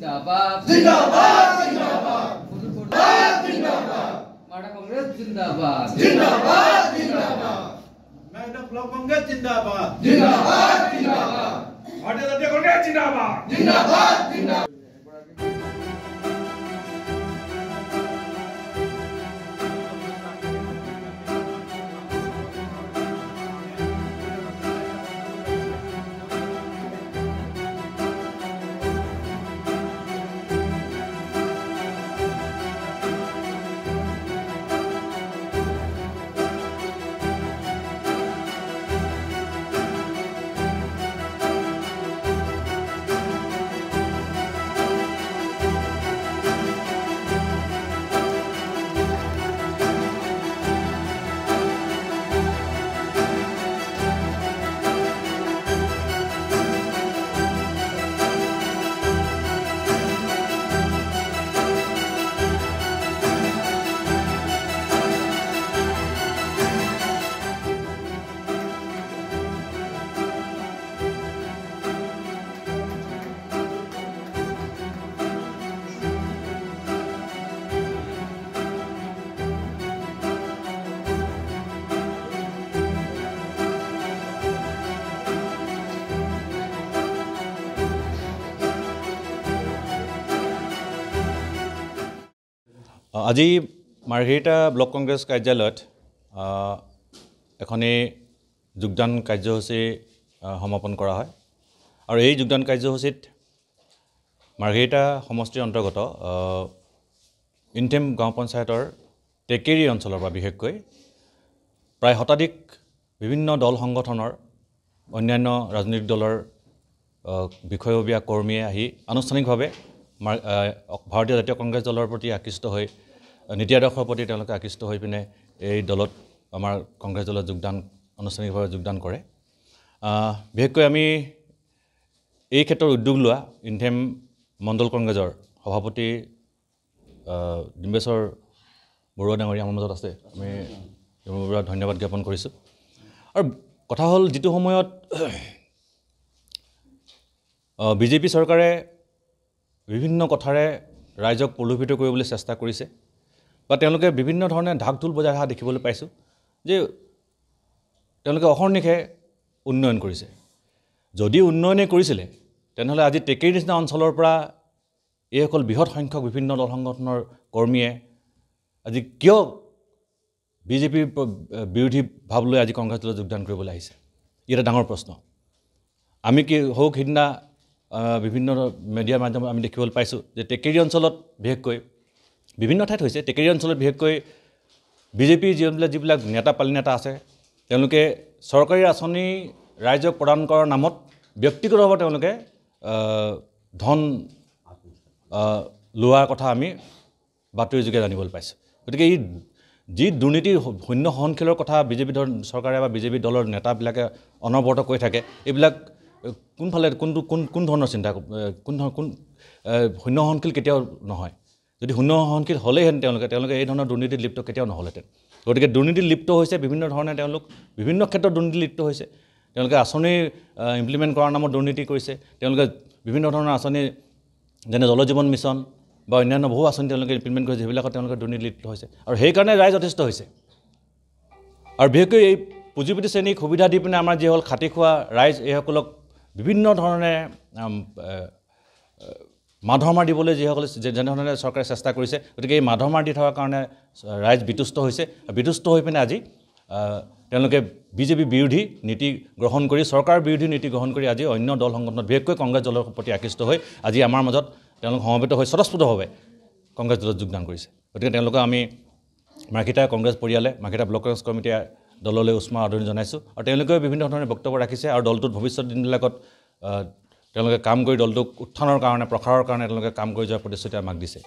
जिंदाबाद जिंदाबाद जिंदाबाद जिंदाबाद माडा कांग्रेस जिंदाबाद जिंदाबाद जिंदाबाद मैडम ब्लॉक कांग्रेस जिंदाबाद जिंदाबाद जिंदाबाद भारतीय जनता कांग्रेस जिंदाबाद जिंदाबाद जिंदाबाद আজি মাৰ্ঘেৰিটা ব্লক কংগ্ৰেছ কাৰ্যালয়ত এখনি যোগদান কাৰ্যসূচী সমাপন কৰা হয় আৰু এই যোগদান কাৰ্যসূচীত মাৰ্ঘেৰিটা সমষ্টিৰ অন্তৰ্গত ইনটেম গাঁও পঞ্চায়তৰ টেকেৰী অঞ্চলৰ পৰা বিশেষকৈ প্ৰায় শতাধিক বিভিন্ন দল সংগঠনৰ অন্যান্য ৰাজনৈতিক দলৰ বিষয়ববীয়া কৰ্মীয়ে আহি আনুষ্ঠানিকভাৱে ভাৰতীয় জাতীয় কংগ্ৰেছ দলৰ প্ৰতি আকৃষ্ট হৈ নীতি আদৰ্শৰ প্ৰতি তেওঁলোকে আকৃষ্ট হৈ পিনে এই দলত আমাৰ কংগ্ৰেছ দলত আনুষ্ঠানিকভাৱে যোগদান কৰে বিশেষকৈ আমি এই ক্ষেত্ৰত উদ্যোগ লোৱা ইনটেম মণ্ডল কংগ্ৰেছৰ সভাপতি ডিম্বেশ্বৰ বৰুৱা ডাঙৰীয়া আমাৰ মাজত আছে আমি তেওঁৰ ধন্যবাদ জ্ঞাপন কৰিছোঁ আৰু কথা হ'ল যিটো সময়ত বিজেপি চৰকাৰে বিভিন্ন কথাৰে ৰাইজক প্ৰলোভিত কৰিবলৈ চেষ্টা কৰিছে বা তেওঁলোকে বিভিন্ন ধৰণে ঢাক ঢোল বজাই অহা দেখিবলৈ পাইছোঁ যে তেওঁলোকে অহৰ্নিশে উন্নয়ন কৰিছে যদি উন্নয়নে কৰিছিলে তেনেহ'লে আজি টেকেৰী নিচিনা অঞ্চলৰ পৰা এইসকল বৃহৎ সংখ্যক বিভিন্ন দল সংগঠনৰ কৰ্মীয়ে আজি কিয় বিজেপিৰ বিৰোধী ভাৱ লৈ আজি কংগ্ৰেছ দলত যোগদান কৰিবলৈ আহিছে ই এটা ডাঙৰ প্ৰশ্ন আমি কি হওক সিদিনা বিভিন্ন মিডিয়া মাধ্যমত আমি দেখিবলৈ পাইছোঁ যে টেকেৰী অঞ্চলত বিশেষকৈ বিভিন্ন ঠাইত হৈছে টেকেৰী অঞ্চলত বিশেষকৈ বিজেপিৰ যিবিলাক নেতা পালি নেতা আছে তেওঁলোকে চৰকাৰী আঁচনি ৰাইজক প্ৰদান কৰাৰ নামত ব্যক্তিগতভাৱে তেওঁলোকে ধন লোৱাৰ কথা আমি বাতৰি যোগে জানিবলৈ পাইছোঁ গতিকে এই যি দুৰ্নীতিৰ শূন্য সহনশীলৰ কথা বিজেপি চৰকাৰে বা বিজেপি দলৰ নেতাবিলাকে অনবৰত কৈ থাকে এইবিলাক কোনফালে কোন ধৰণৰ চিন্তা কোন শূন্য সহনশীল কেতিয়াও নহয় যদি শূন্য সহনশীল হ'লেহেঁতেন তেওঁলোকে এই ধৰণৰ দুৰ্নীতিত লিপ্ত কেতিয়াও নহ'লহেঁতেন গতিকে দুৰ্নীতিত লিপ্ত হৈছে বিভিন্ন ধৰণে তেওঁলোক বিভিন্ন ক্ষেত্ৰত দুৰ্নীতিত লিপ্ত হৈছে তেওঁলোকে আঁচনি ইমপ্লিমেণ্ট কৰাৰ নামত দুৰ্নীতি কৰিছে তেওঁলোকে বিভিন্ন ধৰণৰ আঁচনি যেনে জল জীৱন মিছন বা অন্যান্য বহু আঁচনি তেওঁলোকে ইমপ্লিমেণ্ট কৰিছে সেইবিলাকত তেওঁলোকে দুৰ্নীতি লিপ্ত হৈছে আৰু সেইকাৰণে ৰাইজ যথেষ্ট হৈছে আৰু বিশেষকৈ এই পুঁজিপতি শ্ৰেণীক সুবিধা দি পিনে আমাৰ যিসকল খাটি খোৱা ৰাইজ এইসকলক বিভিন্ন ধৰণে মাধমাৰ দিবলৈ যিসকলে যেনেধৰণে চৰকাৰে চেষ্টা কৰিছে গতিকে এই মাধমাৰ দি থকাৰ কাৰণে ৰাইজ বিতুষ্ট হৈছে বিতুষ্ট হৈ পিনে আজি তেওঁলোকে বিজেপি বিৰোধী নীতি গ্ৰহণ কৰি চৰকাৰ বিৰোধী নীতি গ্ৰহণ কৰি আজি অন্য দল সংগঠনত বিশেষকৈ কংগ্ৰেছ দলৰ প্ৰতি আকৃষ্ট হৈ আজি আমাৰ মাজত তেওঁলোক সমবেত হৈ স্বতঃস্ফূৰ্তভাৱে কংগ্ৰেছ দলত যোগদান কৰিছে গতিকে তেওঁলোকক আমি মাৰ্ঘেৰিটা কংগ্ৰেছ পৰিয়ালে মাৰ্ঘেৰিটা ব্লক কংগ্ৰেছ কমিটিয়ে দললৈ উষ্ম আদৰণি জনাইছোঁ আৰু তেওঁলোকেও বিভিন্ন ধৰণে বক্তব্য ৰাখিছে আৰু দলটোত ভৱিষ্যত দিনবিলাকত তেওঁলোকে কাম কৰি দলটোক উত্থানৰ কাৰণে প্ৰসাৰৰ কাৰণে তেওঁলোকে কাম কৰি যোৱাৰ প্ৰতিশ্ৰুতি আমাক দিছে